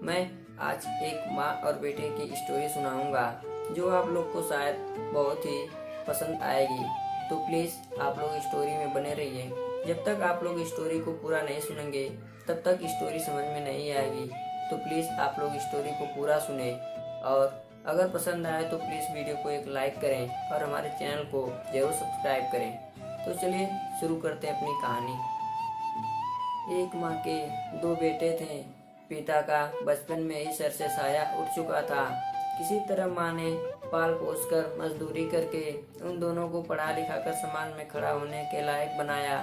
मैं आज एक माँ और बेटे की स्टोरी सुनाऊंगा जो आप लोग को शायद बहुत ही पसंद आएगी। तो प्लीज़ आप लोग स्टोरी में बने रहिए। जब तक आप लोग स्टोरी को पूरा नहीं सुनेंगे तब तक स्टोरी समझ में नहीं आएगी। तो प्लीज़ आप लोग स्टोरी को पूरा सुने और अगर पसंद आए तो प्लीज़ वीडियो को एक लाइक करें और हमारे चैनल को ज़रूर सब्सक्राइब करें। तो चलिए शुरू करते हैं अपनी कहानी। एक माँ के दो बेटे थे। पिता का बचपन में ही सर से साया उठ चुका था। किसी तरह माँ ने पाल पोस कर मजदूरी करके उन दोनों को पढ़ा लिखा कर समाज में खड़ा होने के लायक बनाया।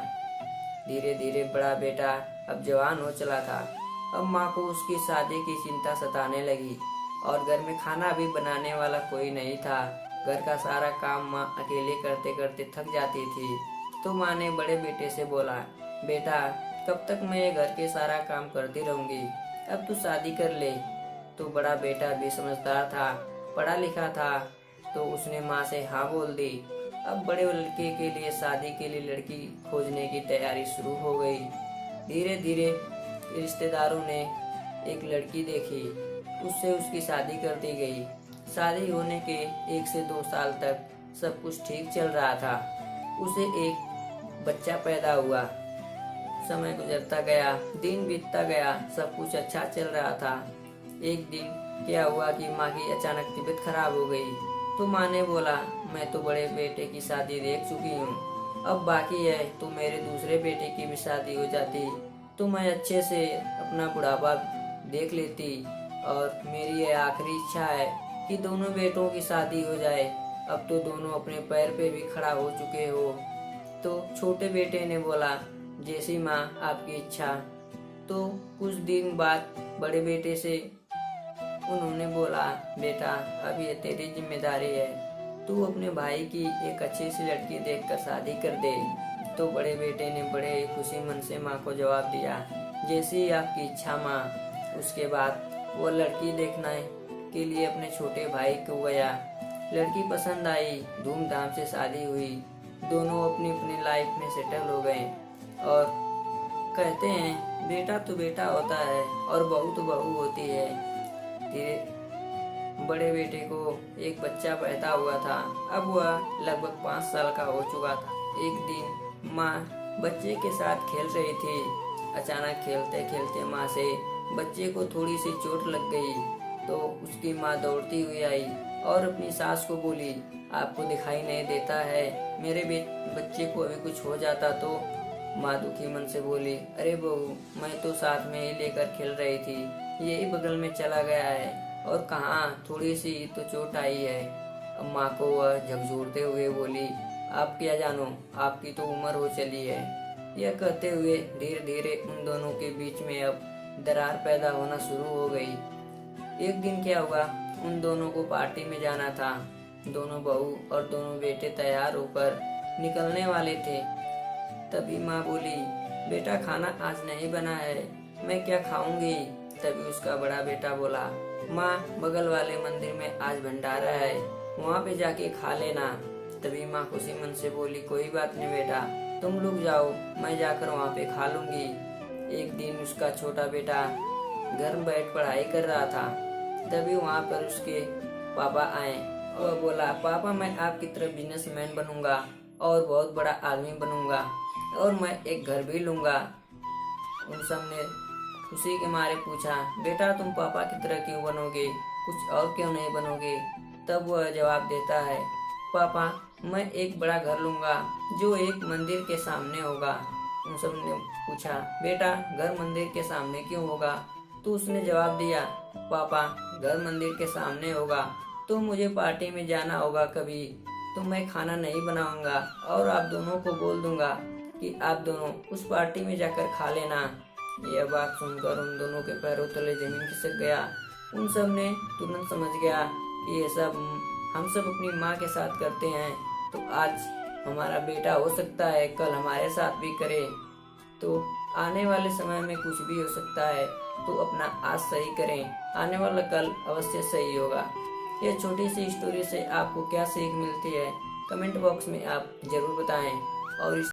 धीरे धीरे बड़ा बेटा अब जवान हो चला था। अब माँ को उसकी शादी की चिंता सताने लगी और घर में खाना भी बनाने वाला कोई नहीं था। घर का सारा काम माँ अकेले करते करते थक जाती थी। तो माँ ने बड़े बेटे से बोला, बेटा कब तक मैं ये घर के सारा काम करती रहूंगी, अब तू शादी कर ले। तो बड़ा बेटा भी समझदार था, पढ़ा लिखा था, तो उसने माँ से हाँ बोल दी। अब बड़े लड़के के लिए शादी के लिए लड़की खोजने की तैयारी शुरू हो गई। धीरे धीरे रिश्तेदारों ने एक लड़की देखी, उससे उसकी शादी कर दी गई। शादी होने के 1 से 2 साल तक सब कुछ ठीक चल रहा था। उसे एक बच्चा पैदा हुआ। समय गुजरता गया, दिन बीतता गया, सब कुछ अच्छा चल रहा था। एक दिन क्या हुआ कि माँ की अचानक तबीयत खराब हो गई। तो माँ ने बोला, मैं तो बड़े बेटे की शादी देख चुकी हूँ, अब बाकी है तो मेरे दूसरे बेटे की भी शादी हो जाती तो मैं अच्छे से अपना बुढ़ापा देख लेती। और मेरी ये आखिरी इच्छा है कि दोनों बेटों की शादी हो जाए। अब तो दोनों अपने पैर पे भी खड़ा हो चुके हो। तो छोटे बेटे ने बोला, जैसी माँ आपकी इच्छा। तो कुछ दिन बाद बड़े बेटे से उन्होंने बोला, बेटा अब ये तेरी जिम्मेदारी है, तू अपने भाई की एक अच्छी सी लड़की देखकर शादी कर दे। तो बड़े बेटे ने बड़े खुशी मन से माँ को जवाब दिया, जैसी आपकी इच्छा माँ। उसके बाद वो लड़की देखने के लिए अपने छोटे भाई को गया। लड़की पसंद आई, धूमधाम से शादी हुई। दोनों अपनी अपनी लाइफ में सेटल हो गए। और कहते हैं बेटा तो बेटा होता है और बहू तो बहू होती है। धीरे बड़े बेटे को एक बच्चा पैदा हुआ था। अब वह लगभग 5 साल का हो चुका था। एक दिन माँ बच्चे के साथ खेल रही थी। अचानक खेलते खेलते माँ से बच्चे को थोड़ी सी चोट लग गई। तो उसकी माँ दौड़ती हुई आई और अपनी सास को बोली, आपको दिखाई नहीं देता है, मेरे बच्चे को अभी कुछ हो जाता तो। माँ दुखी मन से बोली, अरे बहू मैं तो साथ में ही लेकर खेल रही थी, यही बगल में चला गया है और कहाँ थोड़ी सी तो चोट आई है। अब माँ को वह झकझोरते हुए बोली, आप क्या जानो, आपकी तो उम्र हो चली है। यह कहते हुए धीरे धीरे उन दोनों के बीच में अब दरार पैदा होना शुरू हो गई। एक दिन क्या हुआ, उन दोनों को पार्टी में जाना था। दोनों बहू और दोनों बेटे तैयार होकर निकलने वाले थे। तभी माँ बोली, बेटा खाना आज नहीं बना है, मैं क्या खाऊंगी। तभी उसका बड़ा बेटा बोला, माँ बगल वाले मंदिर में आज भंडारा है, वहाँ पे जाके खा लेना। तभी माँ खुशी मन से बोली, कोई बात नहीं बेटा, तुम लोग जाओ, मैं जाकर वहाँ पे खा लूंगी। एक दिन उसका छोटा बेटा घर में बैठ पढ़ाई कर रहा था। तभी वहाँ पर उसके पापा आए और बोला, पापा मैं आपकी तरह बिजनेसमैन बनूंगा और बहुत बड़ा आदमी बनूंगा और मैं एक घर भी लूंगा। उन सब ने खुशी के मारे पूछा, बेटा तुम पापा की तरह क्यों बनोगे, कुछ और क्यों नहीं बनोगे। तब वह जवाब देता है, पापा मैं एक बड़ा घर लूंगा जो एक मंदिर के सामने होगा। उन सब ने पूछा, बेटा घर मंदिर के सामने क्यों होगा। तो उसने जवाब दिया, पापा घर मंदिर के सामने होगा तो मुझे पार्टी में जाना होगा कभी, तो मैं खाना नहीं बनाऊंगा और आप दोनों को बोल दूंगा कि आप दोनों उस पार्टी में जाकर खा लेना। यह बात सुनकर उन दोनों के पैरों तले जमीन खिसक गया। उन सब ने तुरंत समझ गया कि ये सब हम सब अपनी माँ के साथ करते हैं, तो आज हमारा बेटा हो सकता है कल हमारे साथ भी करे। तो आने वाले समय में कुछ भी हो सकता है, तो अपना आज सही करें, आने वाला कल अवश्य सही होगा। यह छोटी सी स्टोरी से आपको क्या सीख मिलती है, कमेंट बॉक्स में आप जरूर बताएं। और